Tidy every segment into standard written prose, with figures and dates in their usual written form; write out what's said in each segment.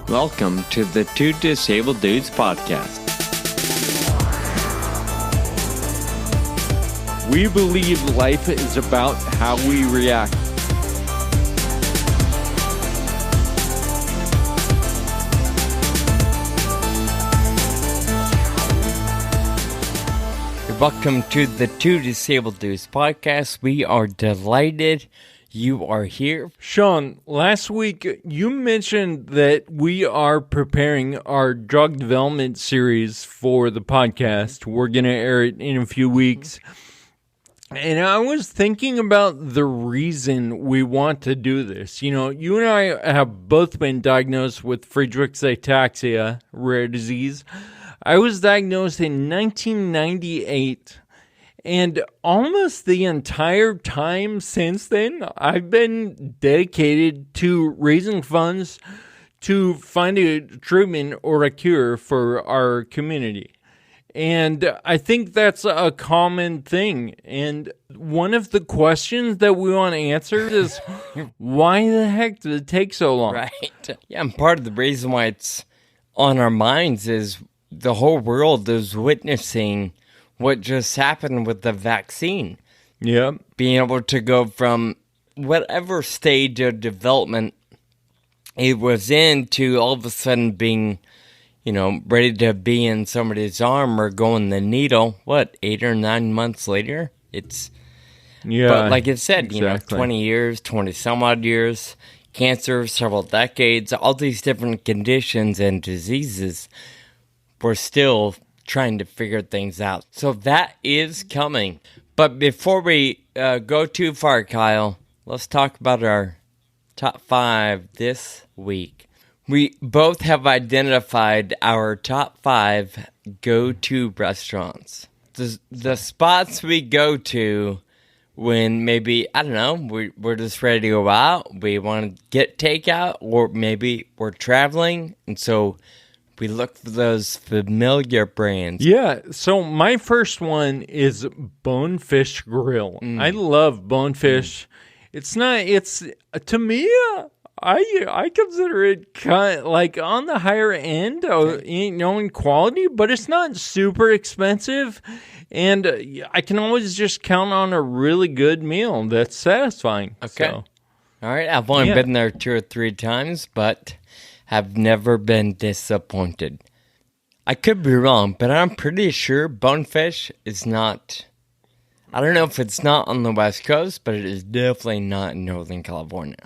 Welcome to the Two Disabled Dudes podcast. We believe life is about how we react. Welcome to the Two Disabled Dudes podcast. We are delighted you are here. Sean, last week you mentioned that we are preparing our drug development series for the podcast. We're going to air it in a few weeks. And I was thinking about the reason we want to do this. You know, you and I have both been diagnosed with Friedreich's ataxia, rare disease. I was diagnosed in 1998, and almost the entire time since then, I've been dedicated to raising funds to find a treatment or a cure for our community. And I think that's a common thing. And one of the questions that we want to answer is, why the heck did it take so long? Right. Yeah, and part of the reason why it's on our minds is the whole world is witnessing what just happened with the vaccine. Yeah. Being able to go from whatever stage of development it was in to all of a sudden being, you know, ready to be in somebody's arm or going the needle, 8 or 9 months later? But like it said, exactly. You know, 20 years, 20 some odd years, cancer, several decades, all these different conditions and diseases. We're still trying to figure things out. So that is coming. But before we go too far, Kyle, let's talk about our top 5 this week. We both have identified our top 5 go-to restaurants. The spots we go to when maybe, I don't know, we're just ready to go out, we want to get takeout, or maybe we're traveling, and so we look for those familiar brands. Yeah, so my first one is Bonefish Grill. I love Bonefish. It's to me, I consider it kind of like on the higher end, in quality, but it's not super expensive. And I can always just count on a really good meal that's satisfying. Okay. So. All right, I've only been there 2 or 3 times, but have never been disappointed. I could be wrong, but I'm pretty sure Bonefish is not, I don't know if it's not on the West Coast, but it is definitely not in Northern California.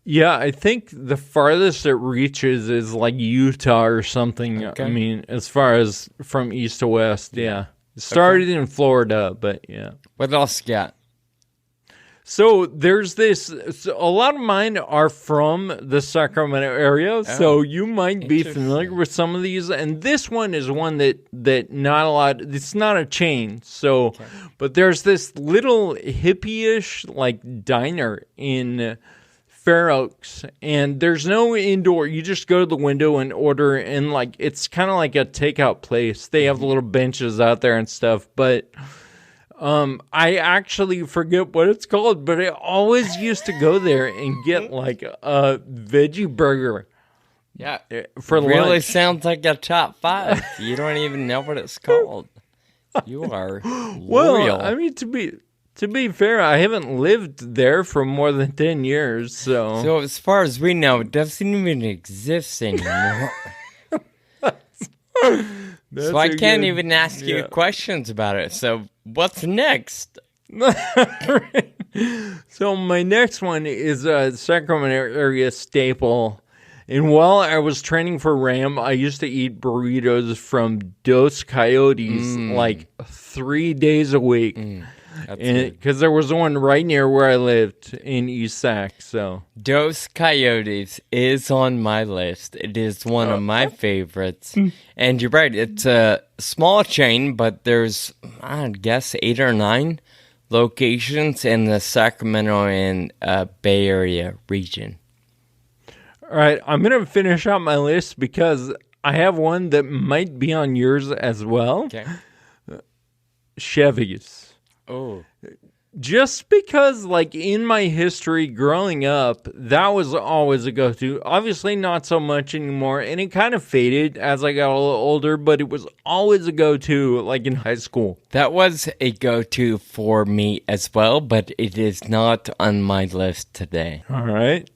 Yeah, I think the farthest it reaches is like Utah or something. Okay. I mean, as far as from east to west, yeah. It started in Florida, but yeah. What else you got? So there's this, a lot of mine are from the Sacramento area, so you might be familiar with some of these. And this one is one that not a lot, it's not a chain. So, but there's this little hippie-ish like diner in Fair Oaks, and there's no indoor. You just go to the window and order, and like it's kind of like a takeout place. They have little benches out there and stuff, but I actually forget what it's called, but I always used to go there and get like a veggie burger. Yeah, for really lunch. Sounds like a top 5. You don't even know what it's called. You are loyal. Well, I mean, to be fair, I haven't lived there for more than 10 years, so. So as far as we know, it doesn't even exist anymore. So I can't even ask you questions about it. So what's next? So my next one is a Sacramento area staple. And while I was training for RAM, I used to eat burritos from Dos Coyotes like 3 days a week. Because there was one right near where I lived in East Sac, so. Dos Coyotes is on my list. It is one of my favorites. And you're right, it's a small chain, but there's, I guess, 8 or 9 locations in the Sacramento and Bay Area region. All right, I'm going to finish out my list because I have one that might be on yours as well. Okay. Chevy's. Oh. Just because, like, in my history growing up, that was always a go-to. Obviously, not so much anymore, and it kind of faded as I got a little older, but it was always a go-to, like, in high school. That was a go-to for me as well, but it is not on my list today. All right.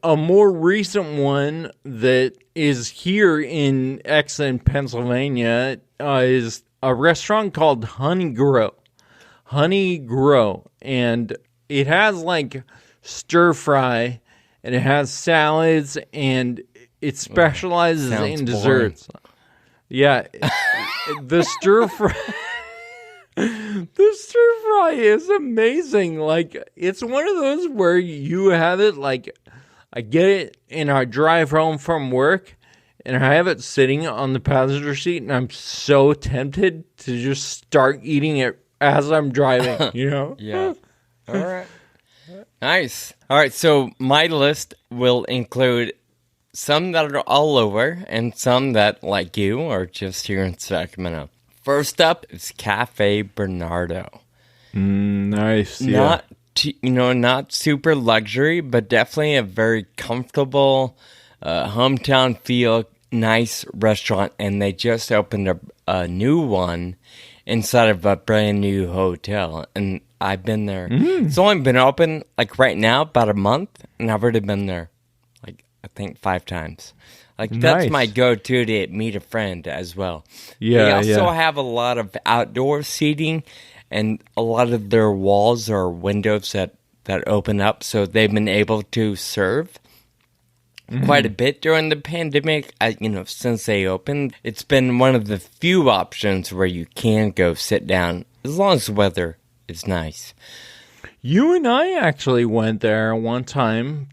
A more recent one that is here in Exton, Pennsylvania, is a restaurant called Honey Grow. And it has like stir fry, and it has salads, and it specializes in desserts. Boring. Yeah, the stir fry. The stir fry is amazing. Like, it's one of those where you have it, like, I get it and I drive home from work and I have it sitting on the passenger seat, and I'm so tempted to just start eating it as I'm driving, you know? Yeah. All right. Nice. All right, so my list will include some that are all over and some that, like you, are just here in Sacramento. First up is Cafe Bernardo. Nice. Yeah. Not super luxury, but definitely a very comfortable, hometown feel, nice restaurant. And they just opened a new one inside of a brand new hotel. And I've been there. It's only been open, like, right now, about a month. And I've already been there, like, I think 5 times. Like, that's my go-to to meet a friend as well. Yeah, they also have a lot of outdoor seating, and a lot of their walls are windows that open up, so they've been able to serve quite a bit during the pandemic. Since they opened, it's been one of the few options where you can go sit down, as long as the weather is nice. You and I actually went there one time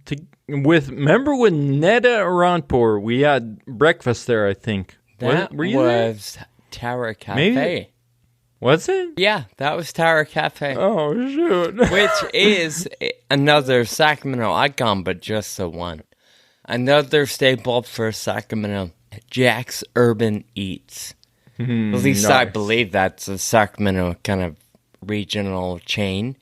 remember with Neda Aranpur? We had breakfast there, I think. That was Tower Cafe. Maybe. Was it? Yeah, that was Tower Cafe. Oh, shoot. Which is another Sacramento icon, but just the one. Another staple for Sacramento, Jack's Urban Eats. At least I believe that's a Sacramento kind of regional chain.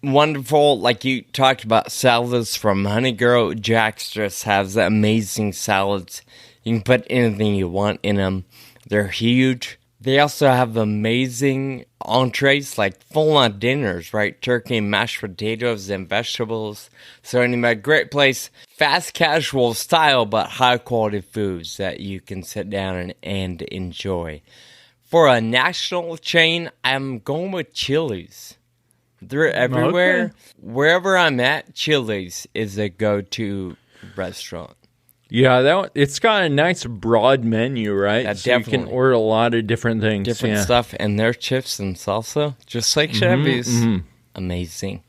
Wonderful, like you talked about, salads from Honey Girl. Jack's just has amazing salads. You can put anything you want in them. They're huge. They also have amazing entrees, like full-on dinners, right? Turkey, mashed potatoes, and vegetables. So anyway, great place. Fast casual style, but high-quality foods that you can sit down and enjoy. For a national chain, I'm going with Chili's. They're everywhere. Okay. Wherever I'm at, Chili's is a go-to restaurant. Yeah, it's got a nice broad menu, right? Yeah, so definitely. You can order a lot of different things. Different stuff, and their chips and salsa, just like Chevy's. Amazing.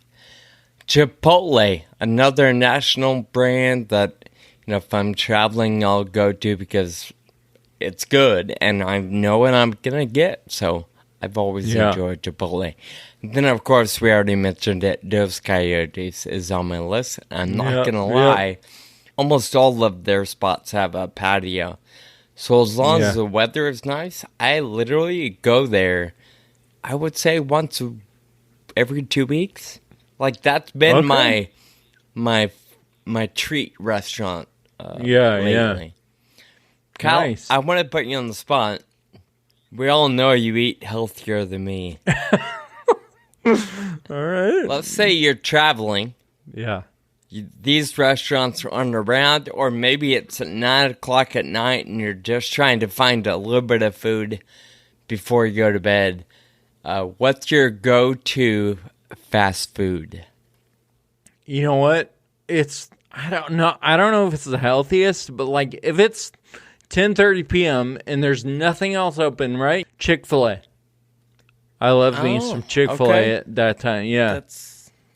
Chipotle, another national brand that, if I'm traveling, I'll go to because it's good, and I know what I'm going to get, so I've always enjoyed Chipotle. Then, of course, we already mentioned it. Dos Coyotes is on my list. I'm not going to lie. Almost all of their spots have a patio. So as long as the weather is nice, I literally go there, I would say once every 2 weeks. Like, that's been my treat restaurant lately. Kyle, nice. I want to put you on the spot. We all know you eat healthier than me. All right. Let's say you're traveling. Yeah. These restaurants aren't around, or maybe it's at 9 o'clock at night and you're just trying to find a little bit of food before you go to bed. What's your go-to fast food? You know what? I don't know if it's the healthiest, but like if it's 10:30 p.m. and there's nothing else open, right? Chick-fil-A. I love me some Chick-fil-A at that time. Yeah.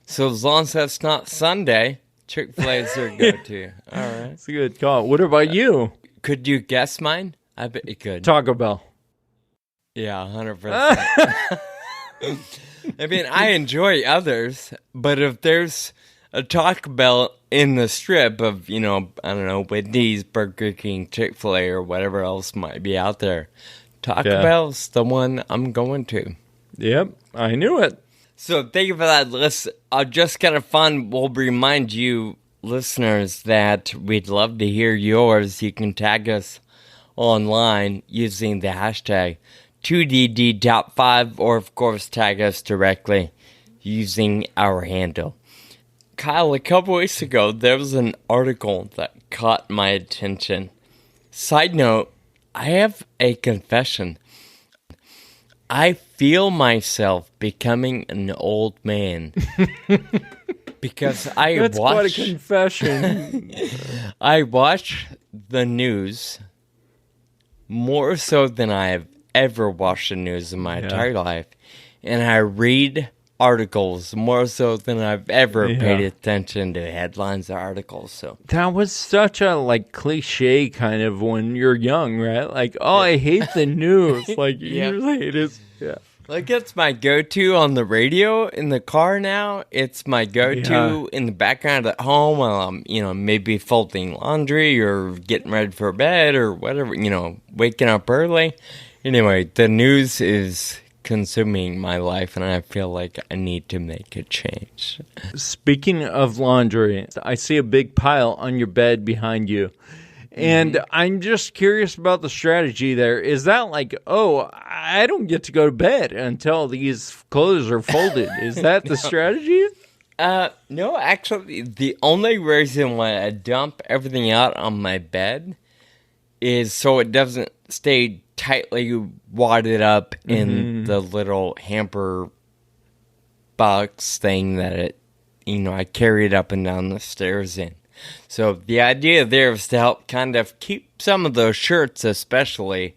So as long as that's not Sunday, Chick-fil-A is your go-to. All right. That's a good call. What about you? Could you guess mine? I bet you could. Taco Bell. Yeah, 100%. I mean, I enjoy others, but if there's a Taco Bell in the strip of, I don't know, Wendy's, Burger King, Chick-fil-A, or whatever else might be out there, Taco Bell's the one I'm going to. Yep, I knew it. So thank you for that list. Just kind of fun. We'll remind you, listeners, that we'd love to hear yours. You can tag us online using the hashtag 2DD Top 5, or of course tag us directly using our handle. Kyle, a couple weeks ago, there was an article that caught my attention. Side note, I have a confession. I feel myself becoming an old man because That's quite a confession. I watch the news more so than I have ever watched the news in my entire life, and I read articles more so than I've ever paid attention to headlines or articles. So that was such a cliche kind of when you're young, right? Like, oh, I hate the news. Like, usually it is. Yeah. Like, it's my go-to on the radio in the car now. It's my go-to in the background at home while I'm, maybe folding laundry or getting ready for bed or whatever, waking up early. Anyway, the news is consuming my life, and I feel like I need to make a change. Speaking of laundry, I see a big pile on your bed behind you. And I'm just curious about the strategy there. Is that like, oh, I don't get to go to bed until these clothes are folded? Is that the strategy? No, actually, the only reason why I dump everything out on my bed is so it doesn't stay tightly wadded up in the little hamper box thing that I carry it up and down the stairs in. So the idea there is to help kind of keep some of those shirts especially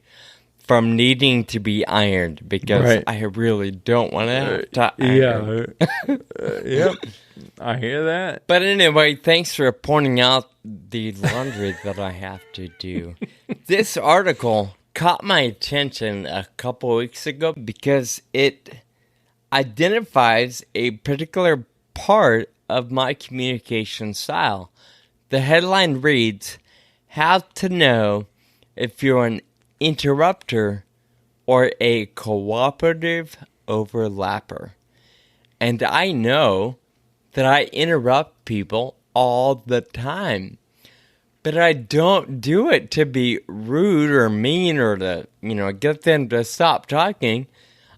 from needing to be ironed, because I really don't want to have to iron. Yep, I hear that. But anyway, thanks for pointing out the laundry that I have to do. This article caught my attention a couple weeks ago because it identifies a particular part of my communication style. The headline reads, "How to know if you're an interrupter or a cooperative overlapper." And I know that I interrupt people all the time, but I don't do it to be rude or mean or to, get them to stop talking.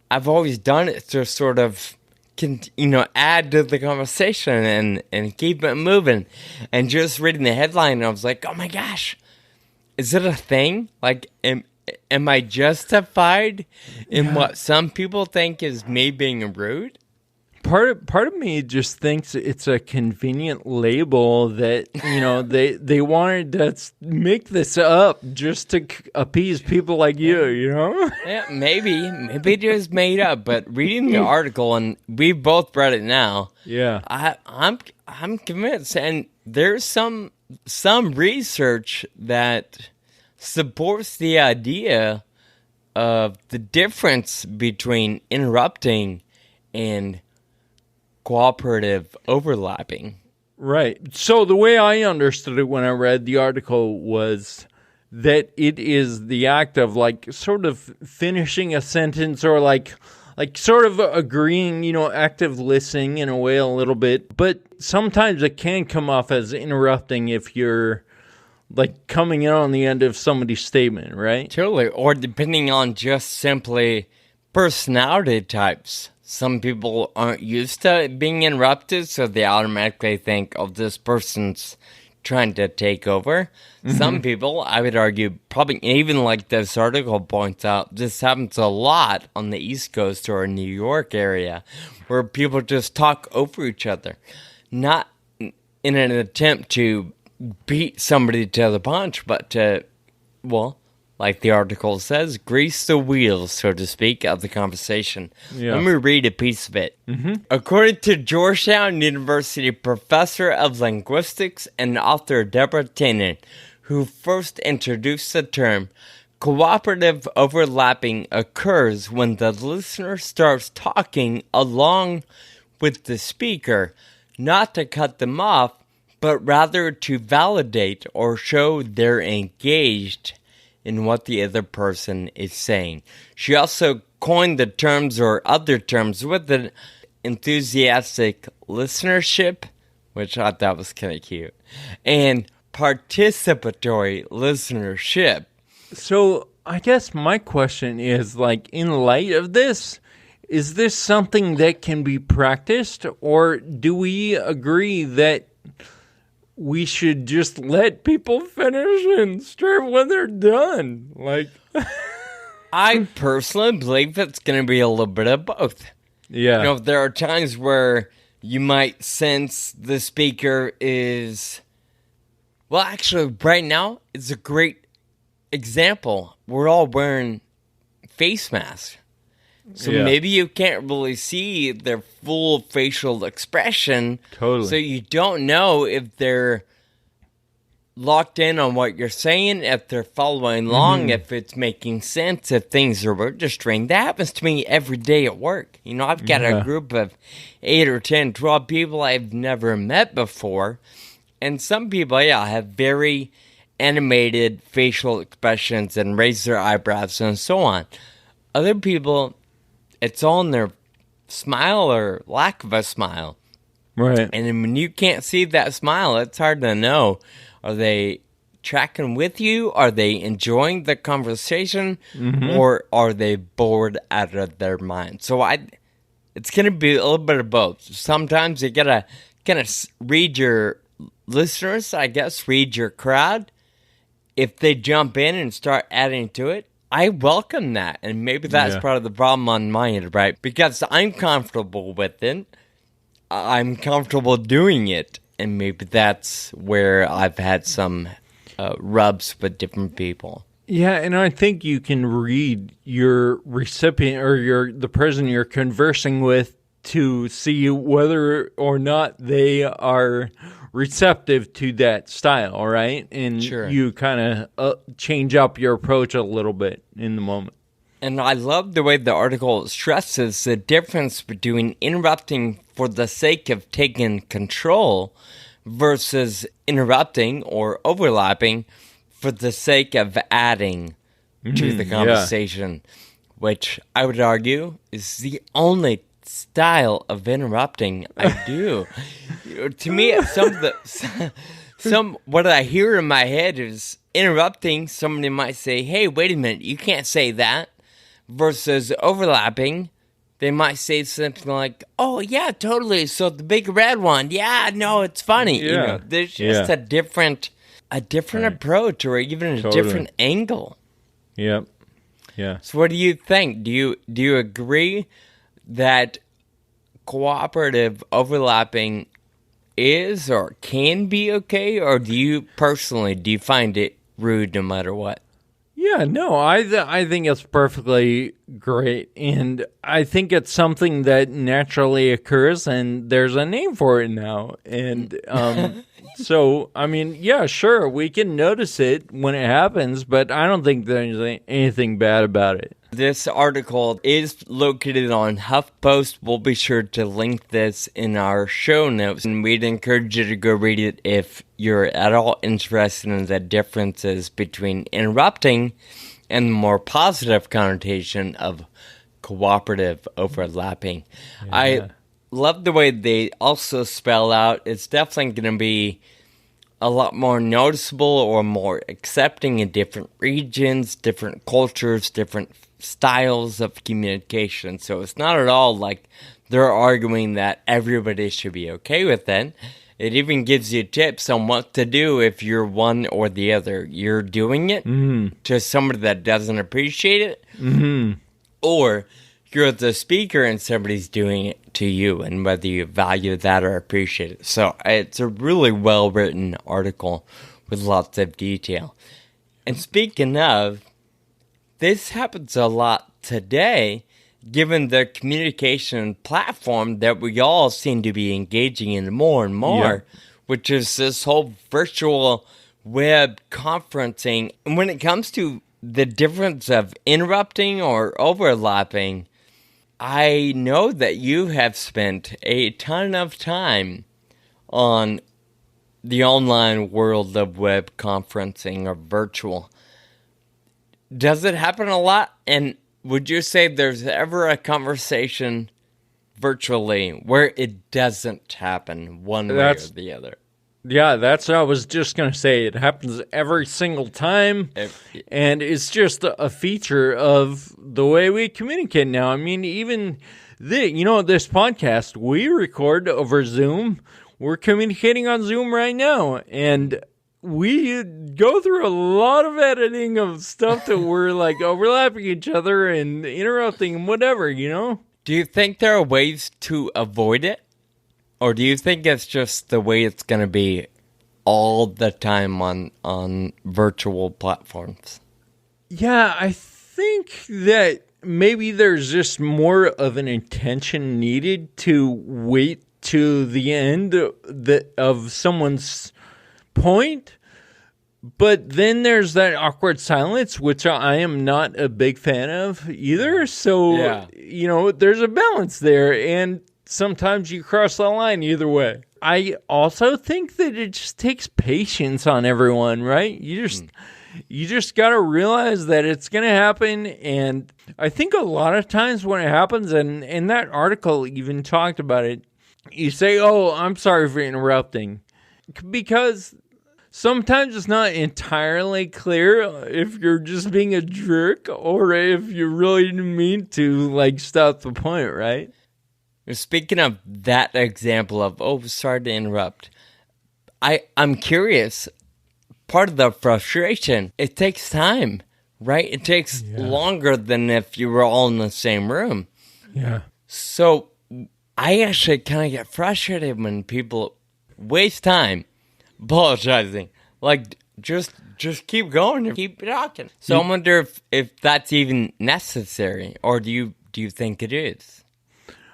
I've always done it to sort of add to the conversation and keep it moving. And just reading the headline, I was like, oh my gosh, is it a thing? Like, am I justified in what some people think is me being rude? Part of me just thinks it's a convenient label that, they wanted to make this up just to appease people like you, Yeah, maybe it was made up, but reading the article, and we both read it now. Yeah. I'm convinced, and there's some research that supports the idea of the difference between interrupting and cooperative overlapping. Right. So the way I understood it when I read the article was that it is the act of sort of finishing a sentence or like sort of agreeing, active listening in a way a little bit. But sometimes it can come off as interrupting if you're coming in on the end of somebody's statement, right? Totally. Or depending on just simply personality types. Some people aren't used to being interrupted, so they automatically think, oh, this person's trying to take over. Some people, I would argue, probably even like this article points out, this happens a lot on the East Coast or New York area, where people just talk over each other. Not in an attempt to beat somebody to the punch, but to, like the article says, grease the wheels, so to speak, of the conversation. Yeah. Let me read a piece of it. According to Georgetown University professor of linguistics and author Deborah Tannen, who first introduced the term, cooperative overlapping occurs when the listener starts talking along with the speaker, not to cut them off, but rather to validate or show they're engaged in what the other person is saying. She also coined the terms or other terms with it enthusiastic listenership, which I thought was kind of cute, and participatory listenership. So I guess my question is, like, in light of this, is this something that can be practiced, or do we agree that we should just let people finish and start when they're done? Like, I personally believe it's going to be a little bit of both. yeah. You know, there are times where you might sense the speaker is, well, actually, right now, it's a great example. We're all wearing face masks. So maybe you can't really see their full facial expression. Totally. So you don't know if they're locked in on what you're saying, if they're following along, if it's making sense, if things are registering. That happens to me every day at work. You know, I've got a group of 8 or 10, 12 people I've never met before. And some people, have very animated facial expressions and raise their eyebrows and so on. Other people, it's all in their smile or lack of a smile. Right. And then when you can't see that smile, it's hard to know. Are they tracking with you? Are they enjoying the conversation? Or are they bored out of their mind? So it's going to be a little bit of both. Sometimes you got to kind of read your listeners, I guess, read your crowd. If they jump in and start adding to it, I welcome that. And maybe that's part of the problem on my end, right? Because I'm comfortable with it. I'm comfortable doing it. And maybe that's where I've had some rubs with different people. Yeah, and I think you can read your recipient or the person you're conversing with to see whether or not they are receptive to that style, right? And you kind of change up your approach a little bit in the moment. And I love the way the article stresses the difference between interrupting for the sake of taking control versus interrupting or overlapping for the sake of adding to the conversation, which I would argue is the only style of interrupting I do. To me, what I hear in my head is interrupting. Somebody might say, "Hey, wait a minute, you can't say that." Versus overlapping, they might say something like, "Oh yeah, totally. So the big red one, yeah, no, it's funny." Yeah. You know, there's just a different approach, or even a different angle. Yep. Yeah. So, what do you think? Do you agree that cooperative overlapping is or can be okay, or do you find it rude no matter what? Yeah, no, I think it's perfectly great, and I think it's something that naturally occurs, and there's a name for it now, and so, I mean, yeah, sure, we can notice it when it happens, but I don't think there's anything bad about it. This article is located on HuffPost. We'll be sure to link this in our show notes, and we'd encourage you to go read it if you're at all interested in the differences between interrupting and the more positive connotation of cooperative overlapping. Yeah. I love the way they also spell out it's definitely going to be a lot more noticeable or more accepting in different regions, different cultures, different styles of communication. So it's not at all like they're arguing that everybody should be okay with it. It even gives you tips on what to do if you're one or the other. You're doing it to somebody that doesn't appreciate it, or you're the speaker and somebody's doing it to you, and whether you value that or appreciate it. So it's a really well-written article with lots of detail. And speaking of, this happens a lot today, given the communication platform that we all seem to be engaging in more and more, which is this whole virtual web conferencing. And when it comes to the difference of interrupting or overlapping, I know that you have spent a ton of time on the online world of web conferencing or virtual. Does it happen a lot? And would you say there's ever a conversation virtually where it doesn't happen one way or the other. Yeah, that's what I was just going to say. It happens every single time, and it's just a feature of the way we communicate now. I mean, even this podcast, we record over Zoom. We're communicating on Zoom right now, and we go through a lot of editing of stuff that we're like overlapping each other and interrupting and whatever, Do you think there are ways to avoid it? Or do you think it's just the way it's going to be all the time on virtual platforms? Yeah, I think that maybe there's just more of an intention needed to wait to the end of someone's point. But then there's that awkward silence, which I am not a big fan of either. So, there's a balance there. And sometimes you cross the line either way. I also think that it just takes patience on everyone, right? You just got to realize that it's going to happen. And I think a lot of times when it happens, and that article even talked about it, you say, oh, I'm sorry for interrupting. Because sometimes it's not entirely clear if you're just being a jerk or if you really mean to, stop the point, right? Speaking of that example of, oh, sorry to interrupt, I'm curious, part of the frustration, it takes time, right? It takes longer than if you were all in the same room. Yeah. So I actually kind of get frustrated when people waste time apologizing. Just keep going and keep talking. So I wonder if that's even necessary, or do you think it is?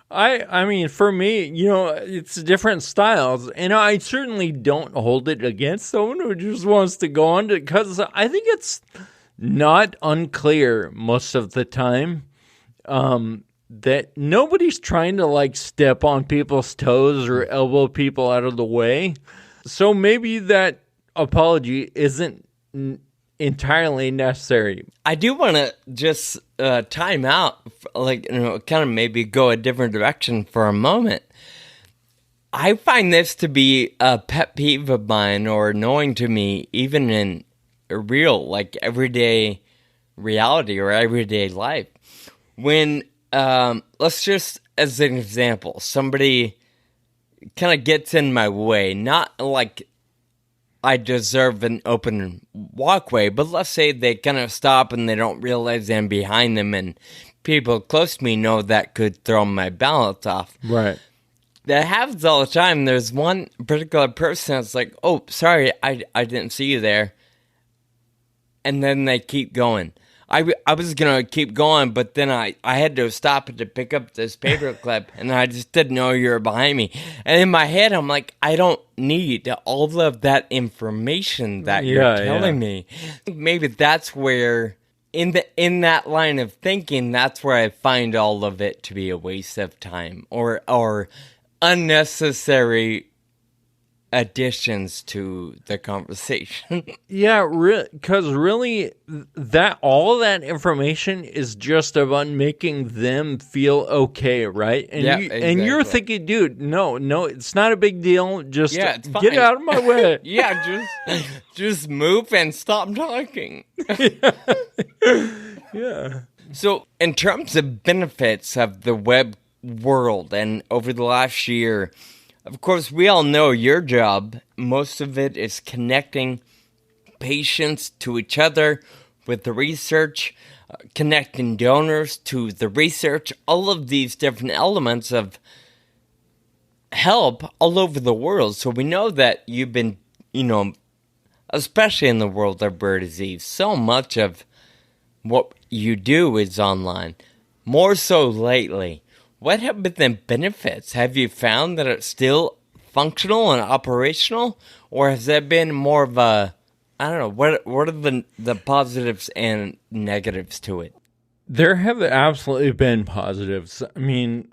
I mean, for me, it's different styles, and I certainly don't hold it against someone who just wants to go on because I think it's not unclear most of the time that nobody's trying to step on people's toes or elbow people out of the way. So maybe that apology isn't entirely necessary. I do want to just time out, kind of maybe go a different direction for a moment. I find this to be a pet peeve of mine or annoying to me, even in real, everyday reality or everyday life. When, let's just, as an example, somebody kind of gets in my way, not like I deserve an open walkway, but let's say they kind of stop and they don't realize I'm behind them, and people close to me know that could throw my balance off. Right. That happens all the time. There's one particular person that's like, oh, sorry, I didn't see you there. And then they keep going. I was going to keep going, but then I had to stop to pick up this paper clip, and I just didn't know you were behind me. And in my head, I'm like, I don't need all of that information that you're telling me. Maybe that's where, in that line of thinking, that's where I find all of it to be a waste of time or unnecessary additions to the conversation. Yeah, because really, all that information is just about making them feel okay, right? And exactly. And you're thinking, dude, no, it's not a big deal. Just it's fine. Get out of my way. just move and stop talking. Yeah. So, in terms of benefits of the web world, and over the last year, of course, we all know your job, most of it is connecting patients to each other with the research, connecting donors to the research, all of these different elements of help all over the world. So we know that you've been, especially in the world of rare disease, so much of what you do is online, more so lately. What have been the benefits? Have you found that it's still functional and operational? Or has that been more of a, I don't know, what are the positives and negatives to it? There have absolutely been positives. I mean,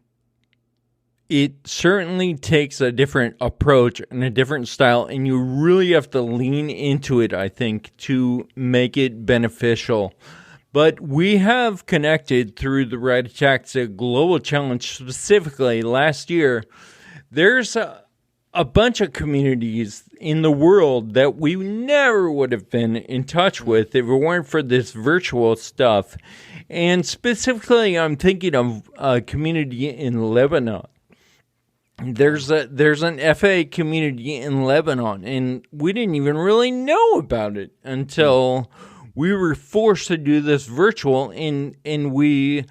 it certainly takes a different approach and a different style, and you really have to lean into it, I think, to make it beneficial. But we have connected through the Red Taxa Global Challenge specifically last year. There's a bunch of communities in the world that we never would have been in touch with if it weren't for this virtual stuff. And specifically, I'm thinking of a community in Lebanon. There's an FA community in Lebanon, and we didn't even really know about it until we were forced to do this virtual, and we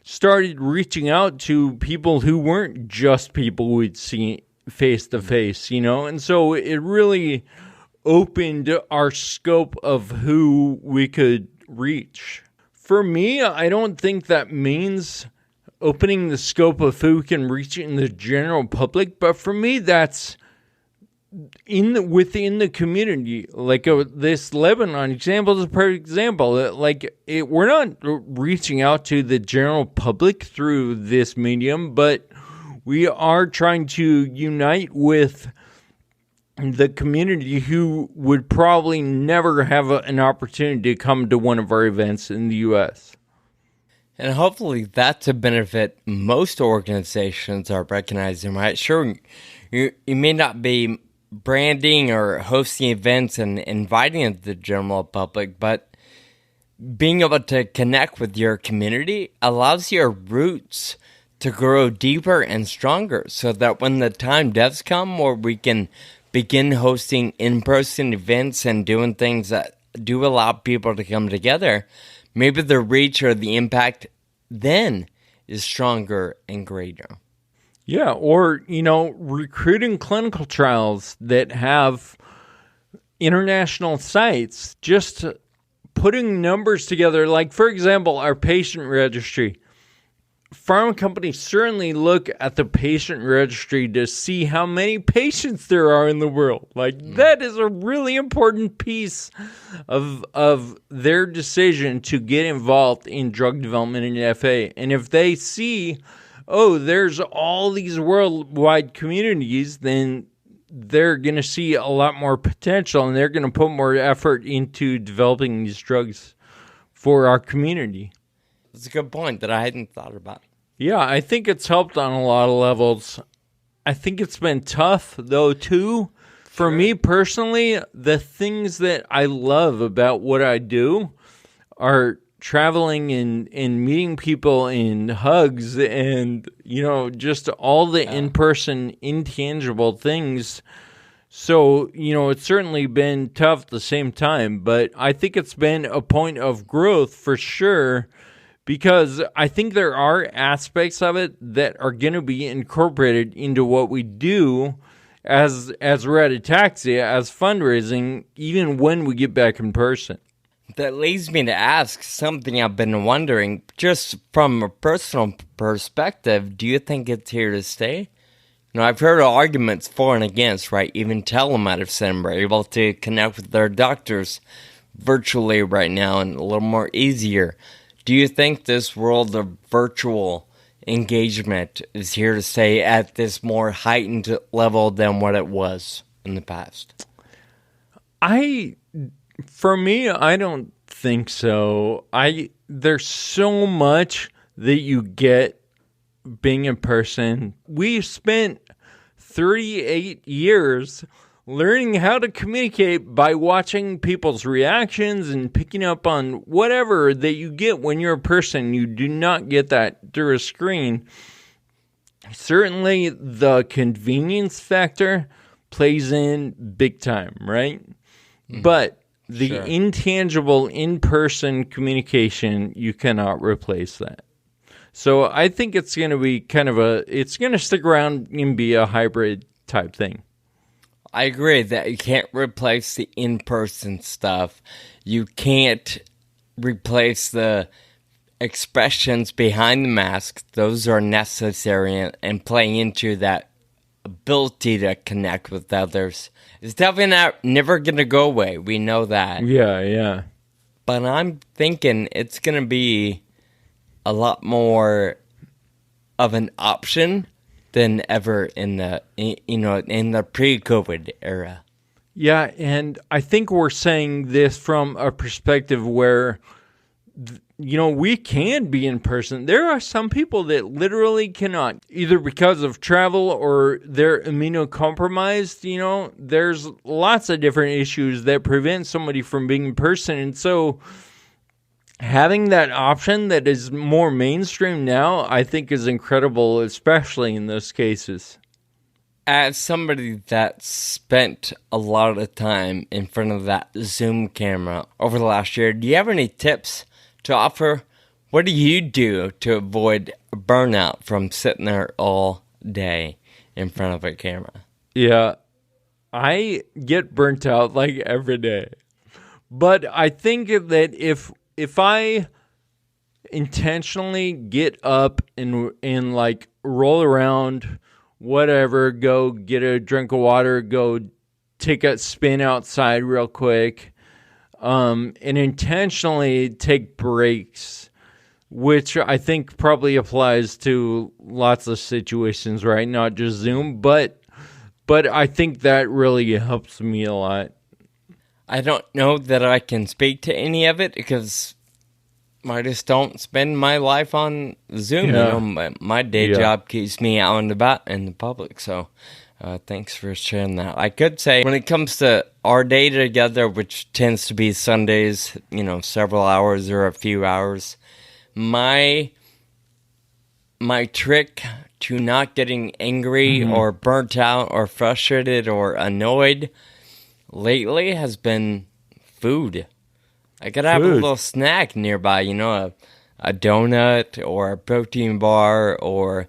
started reaching out to people who weren't just people we'd see face to face, and so it really opened our scope of who we could reach. For me, I don't think that means opening the scope of who can reach in the general public, but for me, that's within the community. Like this Lebanon example is a perfect example. We're not reaching out to the general public through this medium, but we are trying to unite with the community who would probably never have an opportunity to come to one of our events in the U.S. And hopefully that's a benefit most organizations are recognizing, right? Sure, you may not be branding or hosting events and inviting the general public, but being able to connect with your community allows your roots to grow deeper and stronger, so that when the time does come where we can begin hosting in-person events and doing things that do allow people to come together, maybe the reach or the impact then is stronger and greater. Yeah, or, recruiting clinical trials that have international sites, just putting numbers together. Like, for example, our patient registry. Pharma companies certainly look at the patient registry to see how many patients there are in the world. That is a really important piece of their decision to get involved in drug development in FA. And if they see, there's all these worldwide communities, then they're going to see a lot more potential, and they're going to put more effort into developing these drugs for our community. That's a good point that I hadn't thought about. Yeah, I think it's helped on a lot of levels. I think it's been tough, though, too. For me personally, the things that I love about what I do are traveling and meeting people and hugs and, just all the in-person, intangible things. So, it's certainly been tough at the same time, but I think it's been a point of growth for sure, because I think there are aspects of it that are going to be incorporated into what we do as Red Ataxia, as fundraising, even when we get back in person. That leads me to ask something I've been wondering, just from a personal perspective. Do you think it's here to stay? I've heard arguments for and against, right? Even telemedicine, we're able to connect with their doctors virtually right now and a little more easier. Do you think this world of virtual engagement is here to stay at this more heightened level than what it was in the past? For me, I don't think so. There's so much that you get being in person. We spent 38 years learning how to communicate by watching people's reactions and picking up on whatever that you get when you're a person. You do not get that through a screen. Certainly, the convenience factor plays in big time, right? Mm-hmm. But the intangible, in-person communication, you cannot replace that. So I think it's going to be it's going to stick around and be a hybrid type thing. I agree that you can't replace the in-person stuff. You can't replace the expressions behind the mask. Those are necessary and playing into that ability to connect with others. It's definitely never going to go away. We know that. Yeah. But I'm thinking it's going to be a lot more of an option than ever in the pre-COVID era. Yeah, and I think we're saying this from a perspective where we can be in person. There are some people that literally cannot, either because of travel or they're immunocompromised. There's lots of different issues that prevent somebody from being in person. And so having that option that is more mainstream now, I think is incredible, especially in those cases. As somebody that spent a lot of time in front of that Zoom camera over the last year, do you have any tips to offer? What do you do to avoid burnout from sitting there all day in front of a camera? Yeah, I get burnt out like every day. But I think that if I intentionally get up and like roll around, whatever, go get a drink of water, go take a spin outside real quick, and intentionally take breaks, which I think probably applies to lots of situations, right? Not just Zoom, but I think that really helps me a lot. I don't know that I can speak to any of it because I just don't spend my life on Zoom. Yeah. My day job keeps me out and about in the public. So thanks for sharing that. I could say when it comes to our day together, which tends to be Sundays, several hours or a few hours, my trick to not getting angry or burnt out or frustrated or annoyed lately has been food. I gotta have a little snack nearby, a donut or a protein bar or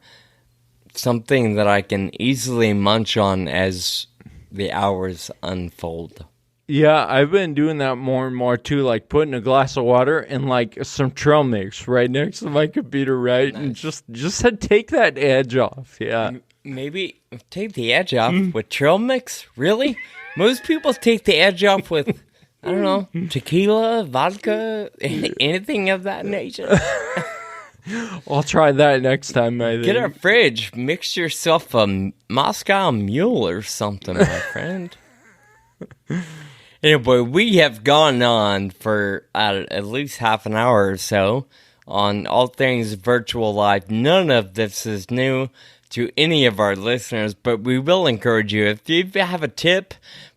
something that I can easily munch on as the hours unfold. Yeah, I've been doing that more and more too, like putting a glass of water and like some trail mix right next to my computer, right? Nice. And just to take that edge off, yeah. Maybe take the edge off with trail mix? Really? Most people take the edge off with, I don't know, tequila, vodka, anything of that nature. I'll try that next time, I think. Get a fridge, mix yourself a Moscow Mule or something, my friend. Anyway, we have gone on for at least half an hour or so on all things virtual life. None of this is new to any of our listeners, but we will encourage you. If you have a tip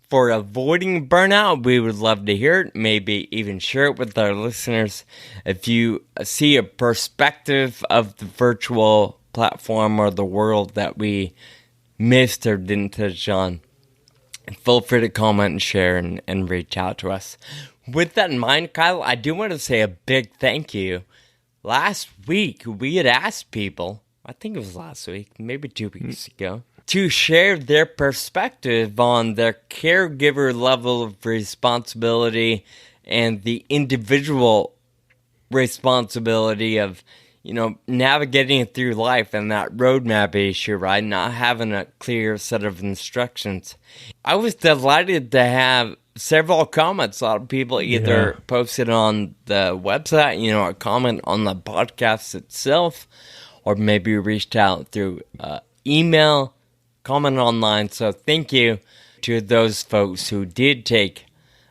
for avoiding burnout, we would love to hear it. Maybe even share it with our listeners. If you see a perspective of the virtual platform or the world that we missed or didn't touch on, feel free to comment and share and reach out to us. With that in mind, Kyle, I do want to say a big thank you. Last week, we had asked people, I think it was last week, maybe 2 weeks ago, to share their perspective on their caregiver level of responsibility and the individual responsibility of, navigating through life and that roadmap issue, right? Not having a clear set of instructions. I was delighted to have several comments. A lot of people either posted on the website, a comment on the podcast itself, or maybe reached out through email, comment online. So thank you to those folks who did take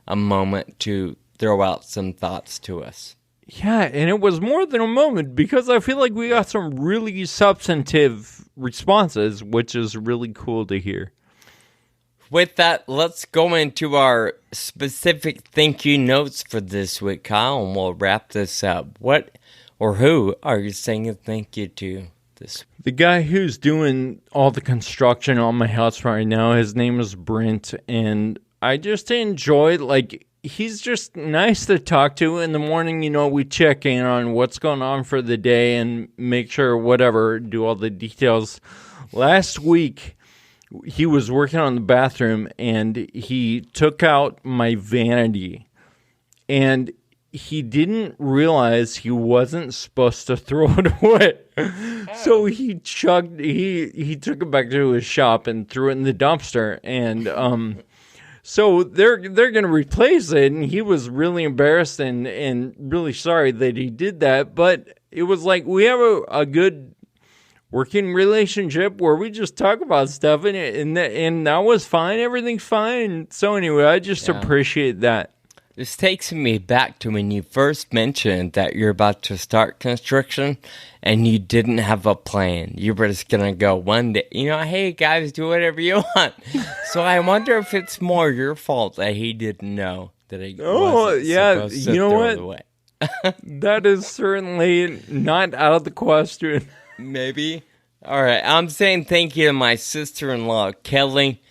a moment to throw out some thoughts to us. Yeah, and it was more than a moment because I feel like we got some really substantive responses, which is really cool to hear. With that, let's go into our specific thank you notes for this week, Kyle, and we'll wrap this up. What or who are you saying a thank you to this week? The guy who's doing all the construction on my house right now, his name is Brent, and I just enjoy, he's just nice to talk to. In the morning, we check in on what's going on for the day and make sure do all the details. Last week, he was working on the bathroom and he took out my vanity and he didn't realize he wasn't supposed to throw it away. So he took it back to his shop and threw it in the dumpster. And, so they're going to replace it, and he was really embarrassed and really sorry that he did that. But it was like we have a good working relationship where we just talk about stuff, and that was fine. Everything's fine. So anyway, I just appreciate that. This takes me back to when you first mentioned that you're about to start construction and you didn't have a plan. You were just going to go one day, hey guys, do whatever you want. So I wonder if it's more your fault that he didn't know that he wasn't supposed to throw it away. That is certainly not out of the question. Maybe. All right. I'm saying thank you to my sister-in-law, Kelly.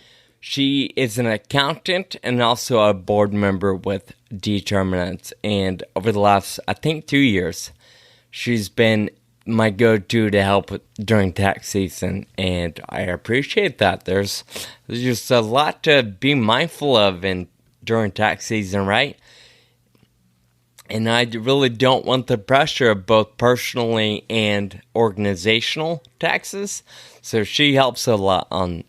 She is an accountant and also a board member with Determinants. And over the last, I think, 2 years, she's been my go-to to help during tax season. And I appreciate that. There's just a lot to be mindful of during tax season, right? And I really don't want the pressure of both personally and organizational taxes. So she helps a lot on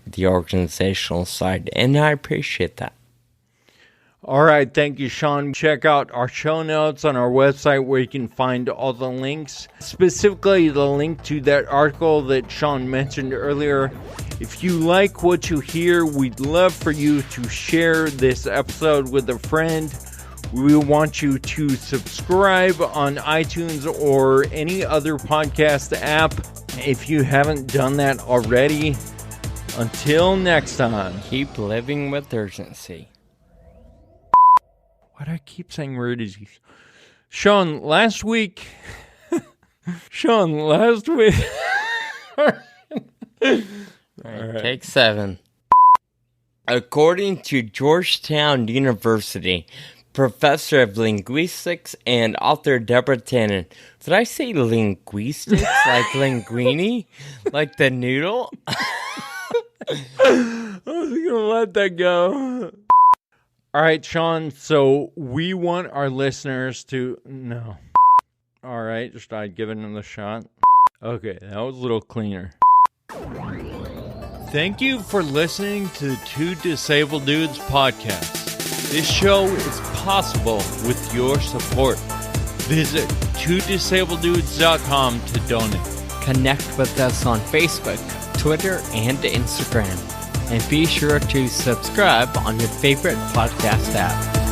the organizational side, and I appreciate that. All right, thank you, Sean. Check out our show notes on our website where you can find all the links, specifically the link to that article that Sean mentioned earlier. If you like what you hear, we'd love for you to share this episode with a friend. We want you to subscribe on iTunes or any other podcast app if you haven't done that already. Until next time. Keep living with urgency. Why do I keep saying urgency? Sean, last week... All right, take 7. According to Georgetown University, professor of linguistics and author Deborah Tannen. Did I say linguistics? Like linguine? Like the noodle? I was going to let that go. All right, Sean, so we want our listeners to... No. All right, just I'd given them the shot. Okay, that was a little cleaner. Thank you for listening to the Two Disabled Dudes podcast. This show is possible with your support. Visit twodisableddudes.com to donate. Connect with us on Facebook, Twitter, and Instagram. And be sure to subscribe on your favorite podcast app.